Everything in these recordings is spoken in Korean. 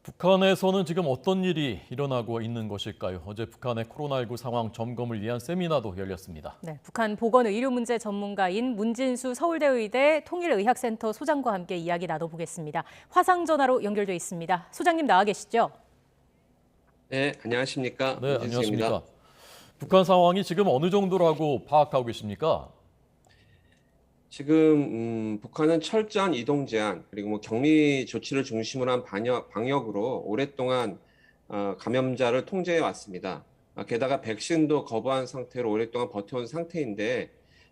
북한에서는 지금 어떤 일이 일어나고 있는 것일까요? 어제 북한의 코로나19 상황 점검을 위한 세미나도 열렸습니다. 네, 북한 보건의료문제 전문가인 문진수 서울대의대 통일의학센터 소장과 함께 이야기 나눠보겠습니다. 화상전화로 연결돼 있습니다. 소장님 나와 계시죠? 네, 안녕하십니까. 네, 문진수입니다. 안녕하십니까. 북한 상황이 지금 어느 정도라고 파악하고 계십니까? 지금 북한은 철저한 이동 제한 그리고 격리 조치를 중심으로 한 방역으로 오랫동안 감염자를 통제해 왔습니다. 게다가 백신도 거부한 상태로 오랫동안 버텨온 상태인데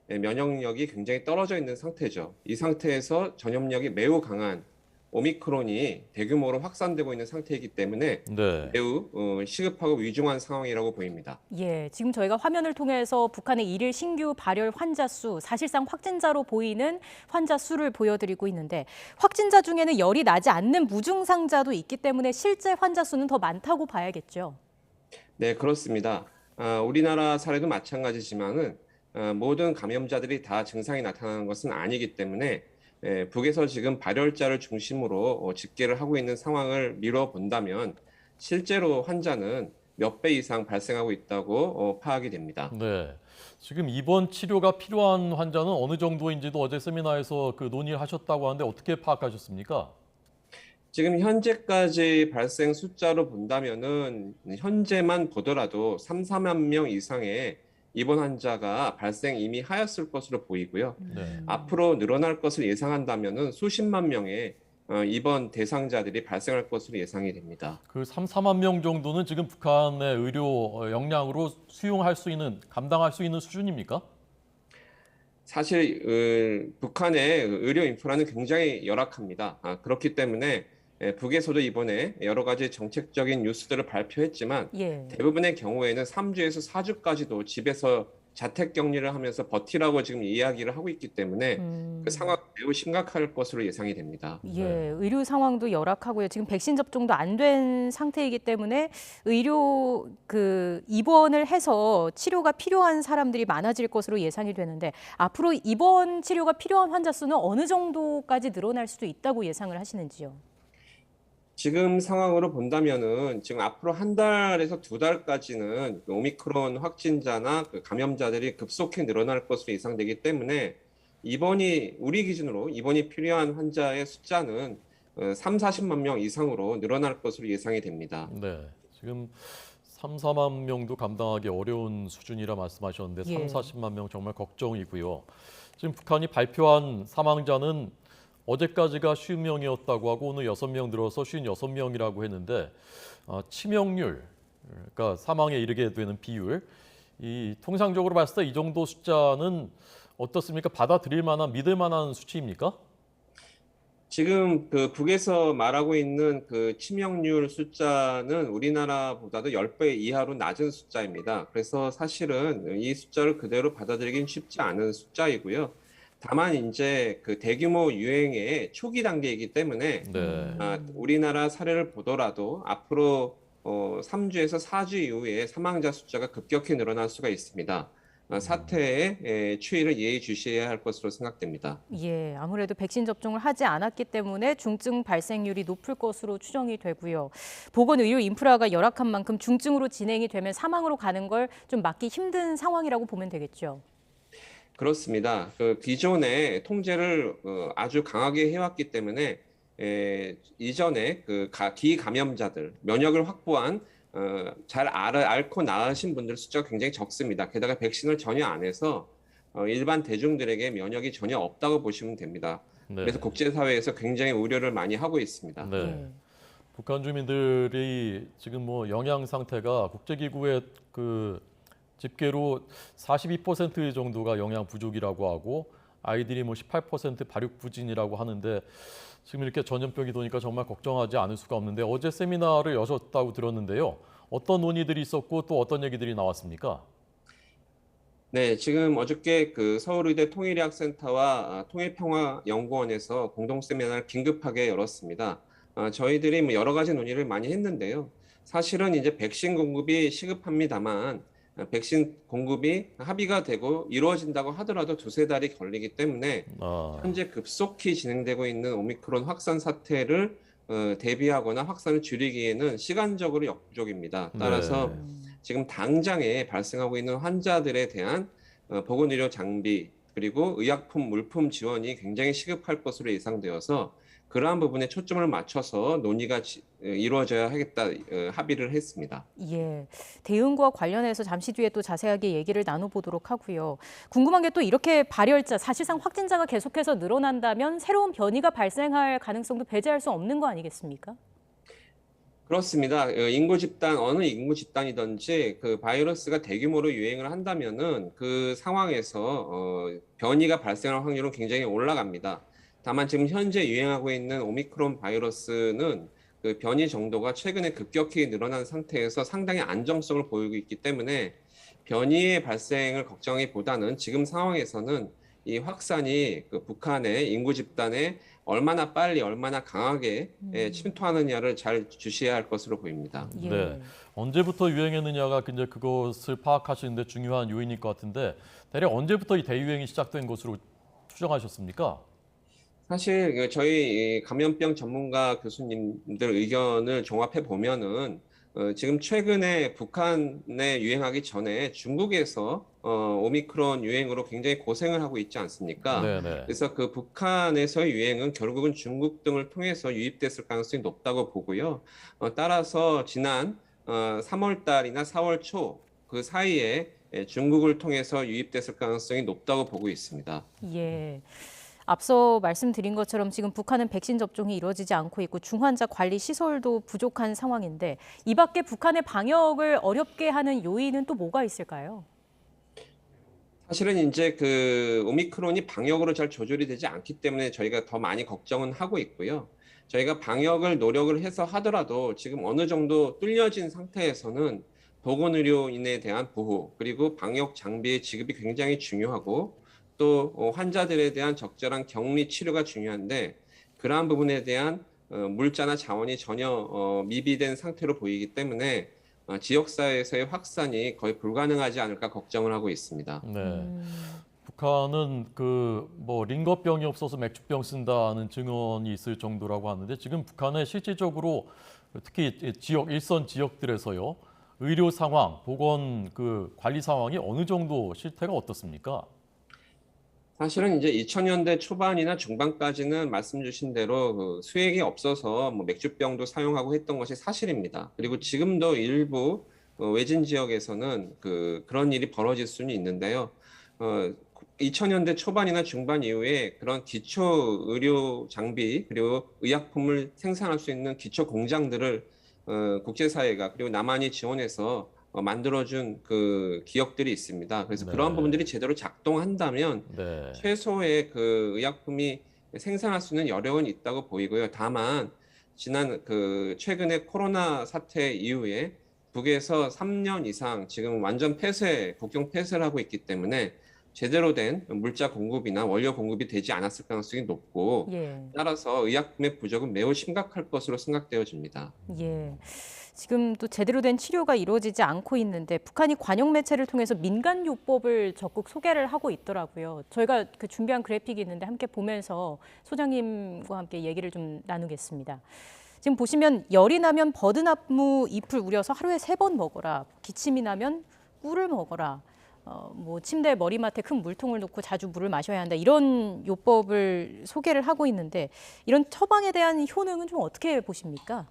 면역력이 굉장히 떨어져 있는 상태죠. 이 상태에서 전염력이 매우 강한 오미크론이 대규모로 확산되고 있는 상태이기 때문에 네. 매우 시급하고 위중한 상황이라고 보입니다. 예, 지금 저희가 화면을 통해서 북한의 일일 신규 발열 환자 수, 사실상 확진자로 보이는 환자 수를 보여드리고 있는데 확진자 중에는 열이 나지 않는 무증상자도 있기 때문에 실제 환자 수는 더 많다고 봐야겠죠. 네, 그렇습니다. 우리나라 사례도 마찬가지지만은 모든 감염자들이 다 증상이 나타나는 것은 아니기 때문에 북에서 지금 발열자를 중심으로 집계를 하고 있는 상황을 미뤄 본다면 실제로 환자는 몇 배 이상 발생하고 있다고 파악이 됩니다. 네. 지금 입원 치료가 필요한 환자는 어느 정도인지도 어제 세미나에서 논의를 하셨다고 하는데 어떻게 파악하셨습니까? 지금 현재까지 발생 숫자로 본다면은 현재만 보더라도 3, 4만 명 이상의 입원 환자가 발생 이미 하였을 것으로 보이고요. 네. 앞으로 늘어날 것을 예상한다면은 수십만 명의 입원 대상자들이 발생할 것으로 예상이 됩니다. 3, 4만 명 정도는 지금 북한의 의료 역량으로 수용할 수 있는, 감당할 수 있는 수준입니까? 사실 북한의 의료 인프라는 굉장히 열악합니다. 그렇기 때문에 북에서도 이번에 여러 가지 정책적인 뉴스들을 발표했지만 예. 대부분의 경우에는 3주에서 4주까지도 집에서 자택 격리를 하면서 버티라고 지금 이야기를 하고 있기 때문에 그 상황이 매우 심각할 것으로 예상이 됩니다. 예, 의료 상황도 열악하고요. 지금 백신 접종도 안 된 상태이기 때문에 의료 입원을 해서 치료가 필요한 사람들이 많아질 것으로 예상이 되는데 앞으로 입원 치료가 필요한 환자 수는 어느 정도까지 늘어날 수도 있다고 예상을 하시는지요? 지금 상황으로 본다면은 지금 앞으로 한 달에서 두 달까지는 그 오미크론 확진자나 그 감염자들이 급속히 늘어날 것으로 예상되기 때문에 우리 기준으로 입원이 필요한 환자의 숫자는 3, 40만 명 이상으로 늘어날 것으로 예상이 됩니다. 네. 지금 3, 4만 명도 감당하기 어려운 수준이라 말씀하셨는데 예. 3, 40만 명 정말 걱정이고요. 지금 북한이 발표한 사망자는 어제까지가 50명이었다고 하고 오늘 6명 늘어서 56명이라고 했는데 치명률, 그러니까 사망에 이르게 되는 비율, 이 통상적으로 봤을 때 이 정도 숫자는 어떻습니까? 받아들일 만한, 믿을 만한 수치입니까? 지금 그 북에서 말하고 있는 그 치명률 숫자는 우리나라보다도 10배 이하로 낮은 숫자입니다. 그래서 사실은 이 숫자를 그대로 받아들이긴 쉽지 않은 숫자이고요. 다만 이제 그 대규모 유행의 초기 단계이기 때문에 네. 우리나라 사례를 보더라도 앞으로 3주에서 4주 이후에 사망자 숫자가 급격히 늘어날 수가 있습니다. 사태의 추이를 예의주시해야 할 것으로 생각됩니다. 예, 아무래도 백신 접종을 하지 않았기 때문에 중증 발생률이 높을 것으로 추정이 되고요. 보건의료 인프라가 열악한 만큼 중증으로 진행이 되면 사망으로 가는 걸 좀 막기 힘든 상황이라고 보면 되겠죠. 그렇습니다. 그 기존의 통제를 아주 강하게 해왔기 때문에 이전에 그 기감염자들 면역을 확보한 잘 앓고 나으신 분들 숫자가 굉장히 적습니다. 게다가 백신을 전혀 안 해서 일반 대중들에게 면역이 전혀 없다고 보시면 됩니다. 네. 그래서 국제사회에서 굉장히 우려를 많이 하고 있습니다. 네. 예. 북한 주민들이 지금 영양 상태가 국제기구의 집계로 42% 정도가 영양 부족이라고 하고 아이들이 18% 발육 부진이라고 하는데 지금 이렇게 전염병이 도니까 정말 걱정하지 않을 수가 없는데 어제 세미나를 여셨다고 들었는데요. 어떤 논의들이 있었고 또 어떤 얘기들이 나왔습니까? 네, 지금 어저께 그 서울의대 통일의학센터와 통일평화연구원에서 공동 세미나를 긴급하게 열었습니다. 저희들이 여러 가지 논의를 많이 했는데요. 사실은 이제 백신 공급이 시급합니다만 백신 공급이 합의가 되고 이루어진다고 하더라도 두세 달이 걸리기 때문에 아, 현재 급속히 진행되고 있는 오미크론 확산 사태를 대비하거나 확산을 줄이기에는 시간적으로 역부족입니다. 따라서 네. 지금 당장에 발생하고 있는 환자들에 대한 보건의료 장비 그리고 의약품, 물품 지원이 굉장히 시급할 것으로 예상되어서 그러한 부분에 초점을 맞춰서 논의가 이루어져야 하겠다 합의를 했습니다. 예, 대응과 관련해서 잠시 뒤에 또 자세하게 얘기를 나눠보도록 하고요. 궁금한 게 또 이렇게 발열자, 사실상 확진자가 계속해서 늘어난다면 새로운 변이가 발생할 가능성도 배제할 수 없는 거 아니겠습니까? 그렇습니다. 어느 인구 집단이든지 그 바이러스가 대규모로 유행을 한다면은 그 상황에서 변이가 발생할 확률은 굉장히 올라갑니다. 다만 지금 현재 유행하고 있는 오미크론 바이러스는 그 변이 정도가 최근에 급격히 늘어난 상태에서 상당히 안정성을 보이고 있기 때문에 변이의 발생을 걱정하기보다는 지금 상황에서는 이 확산이 그 북한의 인구 집단에 얼마나 빨리, 얼마나 강하게 침투하느냐를 잘 주시해야 할 것으로 보입니다. 예. 네. 언제부터 유행했느냐가 이제 그것을 파악하시는데 중요한 요인일 것 같은데 대략 언제부터 이 대유행이 시작된 것으로 추정하셨습니까? 사실 저희 감염병 전문가 교수님들 의견을 종합해 보면은 지금 최근에 북한에 유행하기 전에 중국에서 오미크론 유행으로 굉장히 고생을 하고 있지 않습니까? 네네. 그래서 그 북한에서의 유행은 결국은 중국 등을 통해서 유입됐을 가능성이 높다고 보고요. 따라서 지난 3월 달이나 4월 초 그 사이에 중국을 통해서 유입됐을 가능성이 높다고 보고 있습니다. 예. 앞서 말씀드린 것처럼 지금 북한은 백신 접종이 이루어지지 않고 있고 중환자 관리 시설도 부족한 상황인데 이 밖에 북한의 방역을 어렵게 하는 요인은 또 뭐가 있을까요? 사실은 이제 그 오미크론이 방역으로 잘 조절이 되지 않기 때문에 저희가 더 많이 걱정은 하고 있고요. 저희가 방역을 노력을 해서 하더라도 지금 어느 정도 뚫려진 상태에서는 보건의료인에 대한 보호 그리고 방역 장비의 지급이 굉장히 중요하고 또 환자들에 대한 적절한 격리 치료가 중요한데 그러한 부분에 대한 물자나 자원이 전혀 미비된 상태로 보이기 때문에 지역사회에서의 확산이 거의 불가능하지 않을까 걱정을 하고 있습니다. 네. 북한은 그 뭐 링거병이 없어서 맥주병 쓴다는 증언이 있을 정도라고 하는데 지금 북한의 실질적으로 특히 일선 지역들에서요. 의료 상황, 보건 그 관리 상황이 어느 정도 실태가 어떻습니까? 사실은 이제 2000년대 초반이나 중반까지는 말씀 주신 대로 그 수액이 없어서 뭐 맥주병도 사용하고 했던 것이 사실입니다. 그리고 지금도 일부 외진 지역에서는 그런 일이 벌어질 수는 있는데요. 2000년대 초반이나 중반 이후에 그런 기초 의료 장비 그리고 의약품을 생산할 수 있는 기초 공장들을 국제사회가 그리고 남한이 지원해서 만들어준 그 기업들이 있습니다. 그래서 네. 그런 부분들이 제대로 작동한다면 네. 최소의 그 의약품이 생산할 수 있는 여력은 있다고 보이고요. 다만 지난 그 최근에 코로나 사태 이후에 북에서 3년 이상 지금 완전 국경 폐쇄를 하고 있기 때문에 제대로 된 물자 공급이나 원료 공급이 되지 않았을 가능성이 높고 예. 따라서 의약품의 부족은 매우 심각할 것으로 생각되어집니다. 예. 지금 또 제대로 된 치료가 이루어지지 않고 있는데 북한이 관영 매체를 통해서 민간요법을 적극 소개를 하고 있더라고요. 저희가 그 준비한 그래픽이 있는데 함께 보면서 소장님과 함께 얘기를 좀 나누겠습니다. 지금 보시면 열이 나면 버드나무 잎을 우려서 하루에 3번 먹어라. 기침이 나면 꿀을 먹어라. 뭐 침대 머리맡에 큰 물통을 놓고 자주 물을 마셔야 한다. 이런 요법을 소개를 하고 있는데 이런 처방에 대한 효능은 좀 어떻게 보십니까?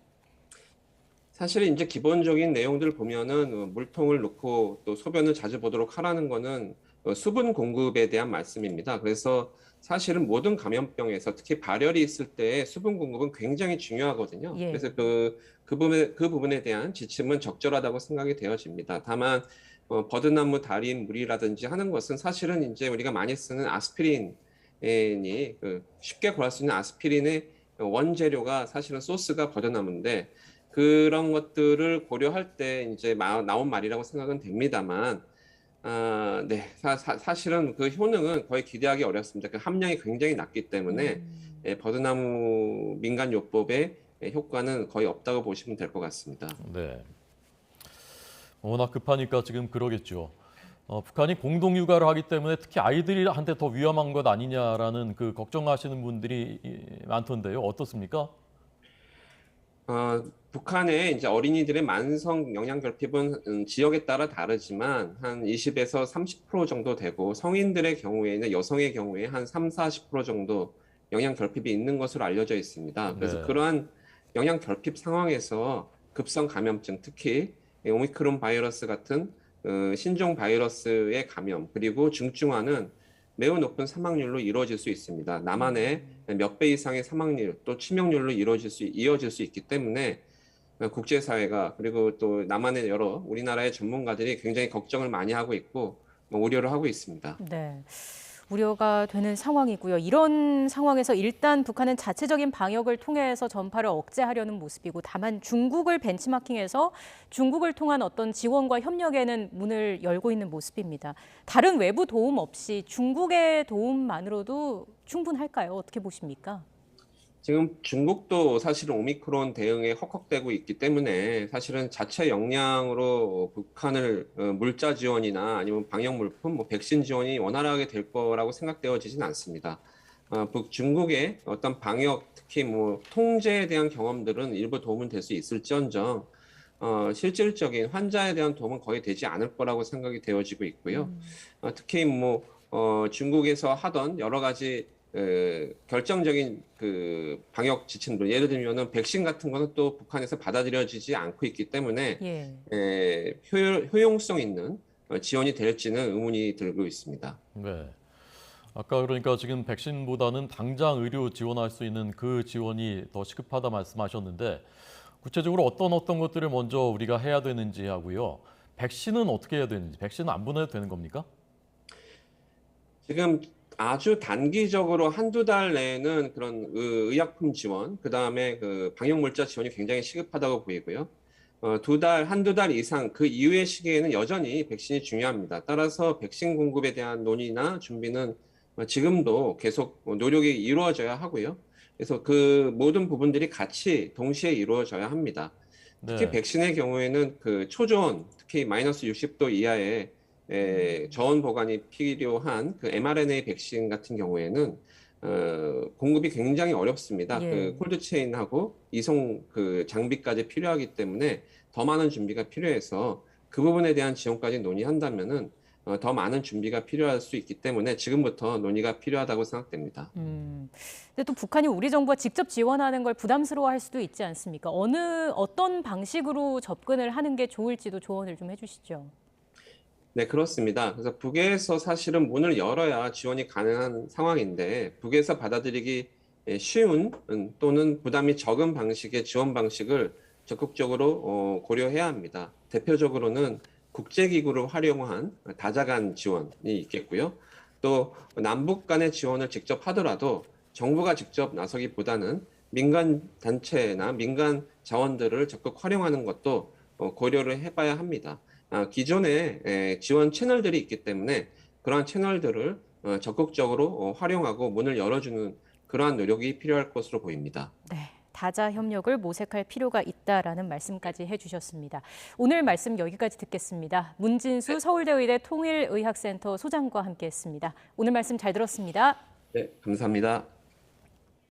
사실 이제 기본적인 내용들을 보면은 물통을 놓고 또 소변을 자주 보도록 하라는 거는 수분 공급에 대한 말씀입니다. 그래서 사실은 모든 감염병에서 특히 발열이 있을 때 수분 공급은 굉장히 중요하거든요. 예. 그래서 그 부분에 대한 지침은 적절하다고 생각이 되어집니다. 다만 버드나무 달인 물이라든지 하는 것은 사실은 이제 우리가 많이 쓰는 아스피린이 쉽게 구할 수 있는 아스피린의 원재료가 사실은 소스가 버드나무인데 그런 것들을 고려할 때 이제 나온 말이라고 생각은 됩니다만, 네, 사실은 그 효능은 거의 기대하기 어렵습니다. 그 함량이 굉장히 낮기 때문에 버드나무 민간요법의 효과는 거의 없다고 보시면 될 것 같습니다. 네. 워낙 급하니까 지금 그러겠죠. 북한이 공동 육아를 하기 때문에 특히 아이들한테 더 위험한 것 아니냐라는 그 걱정하시는 분들이 많던데요. 어떻습니까? 북한의 이제 어린이들의 만성 영양 결핍은 지역에 따라 다르지만 한 20에서 30% 정도 되고 성인들의 경우에는 여성의 경우에 한 3, 40% 정도 영양 결핍이 있는 것으로 알려져 있습니다. 그래서 네. 그러한 영양 결핍 상황에서 급성 감염증, 특히 오미크론 바이러스 같은 신종 바이러스의 감염 그리고 중증화는 매우 높은 사망률로 이루어질 수 있습니다. 남한의 몇 배 이상의 사망률 또 치명률로 이어질 수 있기 때문에 국제사회가 그리고 또 남한의 여러 우리나라의 전문가들이 굉장히 걱정을 많이 하고 있고 우려를 하고 있습니다. 네. 우려가 되는 상황이고요. 이런 상황에서 일단 북한은 자체적인 방역을 통해서 전파를 억제하려는 모습이고 다만 중국을 벤치마킹해서 중국을 통한 어떤 지원과 협력에는 문을 열고 있는 모습입니다. 다른 외부 도움 없이 중국의 도움만으로도 충분할까요? 어떻게 보십니까? 지금 중국도 사실은 오미크론 대응에 헉헉대고 있기 때문에 사실은 자체 역량으로 북한을 물자 지원이나 아니면 방역 물품, 백신 지원이 원활하게 될 거라고 생각되어지진 않습니다. 중국의 어떤 방역, 특히 통제에 대한 경험들은 일부 도움은 될 수 있을지언정 실질적인 환자에 대한 도움은 거의 되지 않을 거라고 생각이 되어지고 있고요. 특히 중국에서 하던 여러 가지 결정적인 그 방역 지침들, 예를 들면은 백신 같은 거는 또 북한에서 받아들여지지 않고 있기 때문에 효용성 있는 지원이 될지는 의문이 들고 있습니다. 네. 아까 그러니까 지금 백신보다는 당장 의료 지원할 수 있는 그 지원이 더 시급하다 말씀하셨는데 구체적으로 어떤 것들을 먼저 우리가 해야 되는지 하고요. 백신은 어떻게 해야 되는지, 백신은 안 보내도 되는 겁니까? 지금 아주 단기적으로 한두 달 내에는 그런 의약품 지원, 그 다음에 그 방역물자 지원이 굉장히 시급하다고 보이고요. 한두 달 이상 그 이후의 시기에는 여전히 백신이 중요합니다. 따라서 백신 공급에 대한 논의나 준비는 지금도 계속 노력이 이루어져야 하고요. 그래서 그 모든 부분들이 같이 동시에 이루어져야 합니다. 특히 네. 백신의 경우에는 그 초저온, 특히 마이너스 60도 이하의 저온 보관이 필요한 그 mRNA 백신 같은 경우에는 공급이 굉장히 어렵습니다. 그 콜드체인하고 이송 그 장비까지 필요하기 때문에 더 많은 준비가 필요해서 그 부분에 대한 지원까지 논의한다면은 더 많은 준비가 필요할 수 있기 때문에 지금부터 논의가 필요하다고 생각됩니다. 근데 또 북한이 우리 정부가 직접 지원하는 걸 부담스러워할 수도 있지 않습니까? 어떤 방식으로 접근을 하는 게 좋을지도 조언을 좀 해주시죠. 네, 그렇습니다. 그래서 북에서 사실은 문을 열어야 지원이 가능한 상황인데 북에서 받아들이기 쉬운 또는 부담이 적은 방식의 지원 방식을 적극적으로 고려해야 합니다. 대표적으로는 국제기구를 활용한 다자간 지원이 있겠고요. 또 남북 간의 지원을 직접 하더라도 정부가 직접 나서기보다는 민간 단체나 민간 자원들을 적극 활용하는 것도 고려를 해봐야 합니다. 기존에 지원 채널들이 있기 때문에 그러한 채널들을 적극적으로 활용하고 문을 열어주는 그러한 노력이 필요할 것으로 보입니다. 네, 다자 협력을 모색할 필요가 있다라는 말씀까지 해주셨습니다. 오늘 말씀 여기까지 듣겠습니다. 문진수 서울대 의대 통일의학센터 소장과 함께했습니다. 오늘 말씀 잘 들었습니다. 네, 감사합니다.